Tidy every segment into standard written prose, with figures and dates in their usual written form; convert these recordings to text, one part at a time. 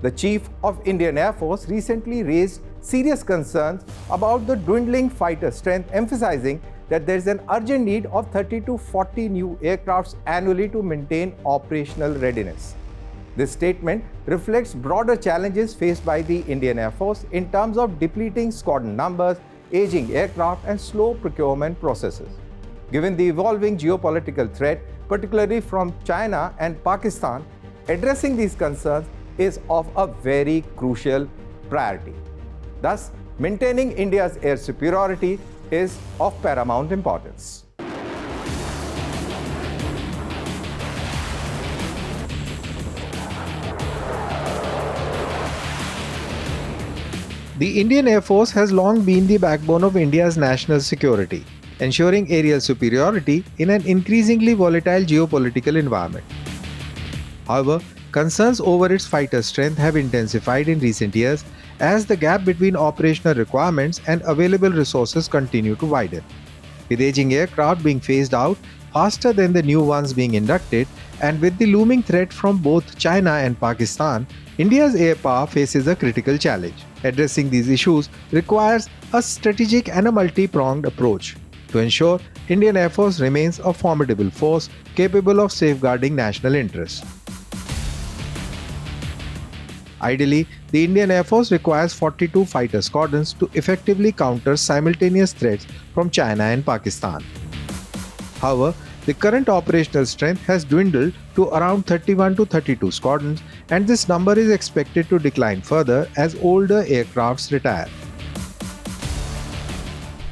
The Chief of Indian Air Force recently raised serious concerns about the dwindling fighter strength, emphasizing that there is an urgent need of 30 to 40 new aircrafts annually to maintain operational readiness. This statement reflects broader challenges faced by the Indian Air Force in terms of depleting squadron numbers, aging aircraft, and slow procurement processes. Given the evolving geopolitical threat, particularly from China and Pakistan, addressing these concerns is of a very crucial priority. Thus, maintaining India's air superiority is of paramount importance. The Indian Air Force has long been the backbone of India's national security, ensuring aerial superiority in an increasingly volatile geopolitical environment. However, concerns over its fighter strength have intensified in recent years as the gap between operational requirements and available resources continue to widen. With aging aircraft being phased out faster than the new ones being inducted, and with the looming threat from both China and Pakistan, India's air power faces a critical challenge. Addressing these issues requires a strategic and a multi-pronged approach to ensure Indian Air Force remains a formidable force capable of safeguarding national interests. Ideally, the Indian Air Force requires 42 fighter squadrons to effectively counter simultaneous threats from China and Pakistan. However, the current operational strength has dwindled to around 31 to 32 squadrons, and this number is expected to decline further as older aircrafts retire.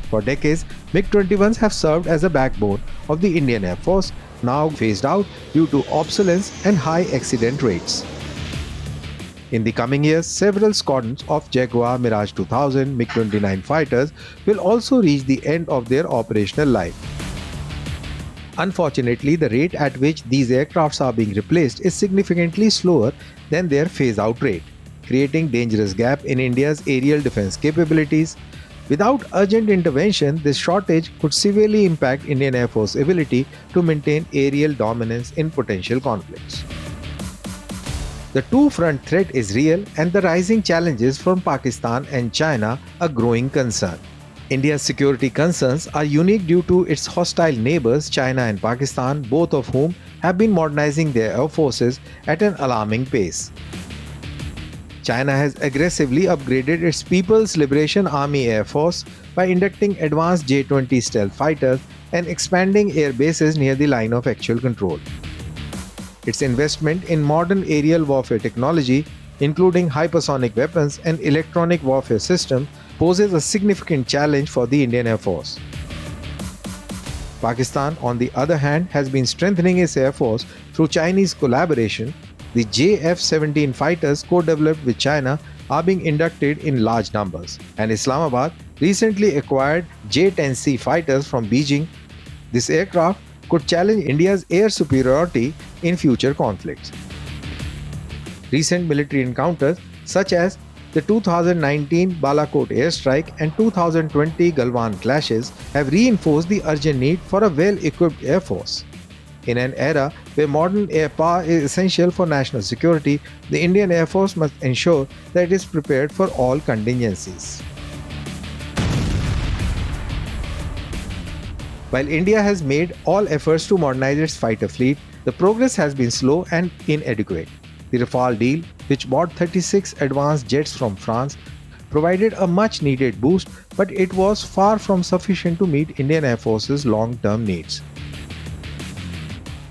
For decades, MiG-21s have served as a backbone of the Indian Air Force, now phased out due to obsolescence and high accident rates. In the coming years, several squadrons of Jaguar, Mirage 2000, MiG-29 fighters will also reach the end of their operational life. Unfortunately, the rate at which these aircrafts are being replaced is significantly slower than their phase-out rate, creating dangerous gap in India's aerial defense capabilities. Without urgent intervention, this shortage could severely impact Indian Air Force ability to maintain aerial dominance in potential conflicts. The two-front threat is real, and the rising challenges from Pakistan and China a growing concern. India's security concerns are unique due to its hostile neighbors China and Pakistan, both of whom have been modernizing their air forces at an alarming pace. China has aggressively upgraded its People's Liberation Army Air Force by inducting advanced J-20 stealth fighters and expanding air bases near the line of actual control. Its investment in modern aerial warfare technology, including hypersonic weapons and electronic warfare systems, poses a significant challenge for the Indian Air Force. Pakistan, on the other hand, has been strengthening its air force through Chinese collaboration. The JF-17 fighters co-developed with China are being inducted in large numbers, and Islamabad recently acquired J-10C fighters from Beijing. This aircraft could challenge India's air superiority in future conflicts. Recent military encounters, such as the 2019 Balakot airstrike and 2020 Galwan clashes, have reinforced the urgent need for a well-equipped air force. In an era where modern air power is essential for national security, the Indian Air Force must ensure that it is prepared for all contingencies. While India has made all efforts to modernize its fighter fleet, the progress has been slow and inadequate. The Rafale deal, which bought 36 advanced jets from France, provided a much-needed boost, but it was far from sufficient to meet Indian Air Force's long-term needs.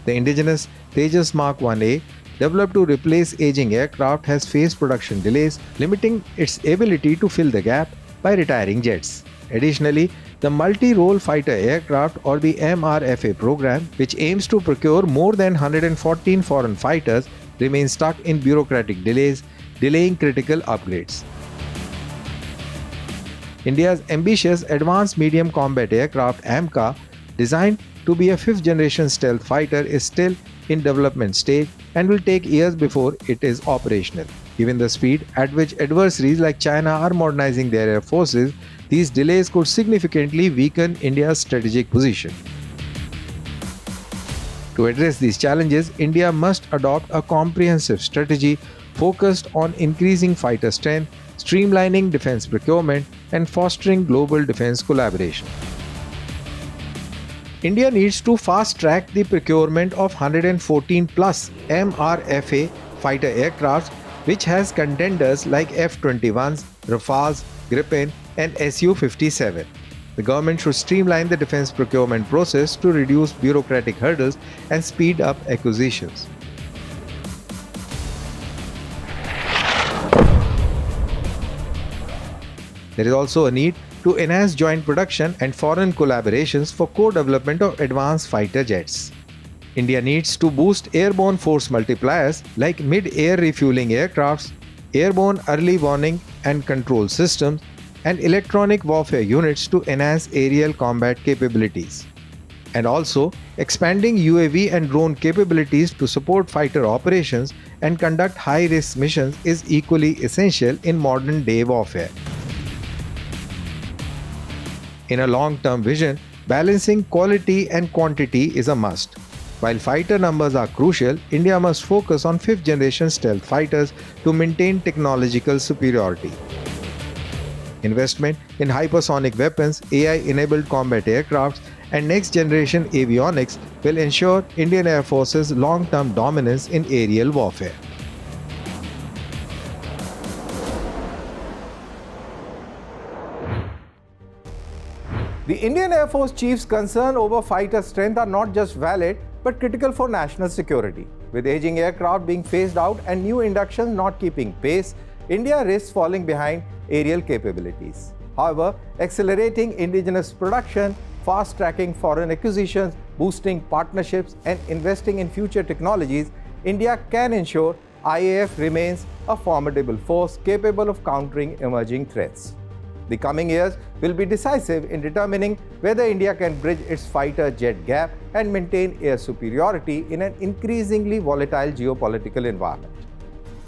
The indigenous Tejas Mk1A, developed to replace aging aircraft, has faced production delays, limiting its ability to fill the gap by retiring jets. Additionally, the multi-role fighter aircraft, or the MRFA program, which aims to procure more than 114 foreign fighters, remains stuck in bureaucratic delays, delaying critical upgrades. India's ambitious Advanced Medium Combat Aircraft AMCA, designed to be a fifth-generation stealth fighter, is still in development stage and will take years before it is operational. Given the speed at which adversaries like China are modernizing their air forces, these delays could significantly weaken India's strategic position. To address these challenges, India must adopt a comprehensive strategy focused on increasing fighter strength, streamlining defense procurement, and fostering global defense collaboration. India needs to fast-track the procurement of 114 plus MRFA fighter aircrafts, which has contenders like F-21s, Rafales, Gripen, and Su-57. The government should streamline the defense procurement process to reduce bureaucratic hurdles and speed up acquisitions. There is also a need to enhance joint production and foreign collaborations for co-development of advanced fighter jets. India needs to boost airborne force multipliers like mid-air refueling aircrafts, airborne early warning and control systems, and electronic warfare units to enhance aerial combat capabilities. And also, expanding UAV and drone capabilities to support fighter operations and conduct high-risk missions is equally essential in modern-day warfare. In a long-term vision, balancing quality and quantity is a must. While fighter numbers are crucial, India must focus on fifth-generation stealth fighters to maintain technological superiority. Investment in hypersonic weapons, AI-enabled combat aircrafts, and next-generation avionics will ensure Indian Air Force's long-term dominance in aerial warfare. The Indian Air Force Chief's concern over fighter strength are not just valid, but critical for national security. With aging aircraft being phased out and new inductions not keeping pace, India risks falling behind aerial capabilities. However, accelerating indigenous production, fast-tracking foreign acquisitions, boosting partnerships, and investing in future technologies, India can ensure IAF remains a formidable force capable of countering emerging threats. The coming years will be decisive in determining whether India can bridge its fighter jet gap and maintain air superiority in an increasingly volatile geopolitical environment.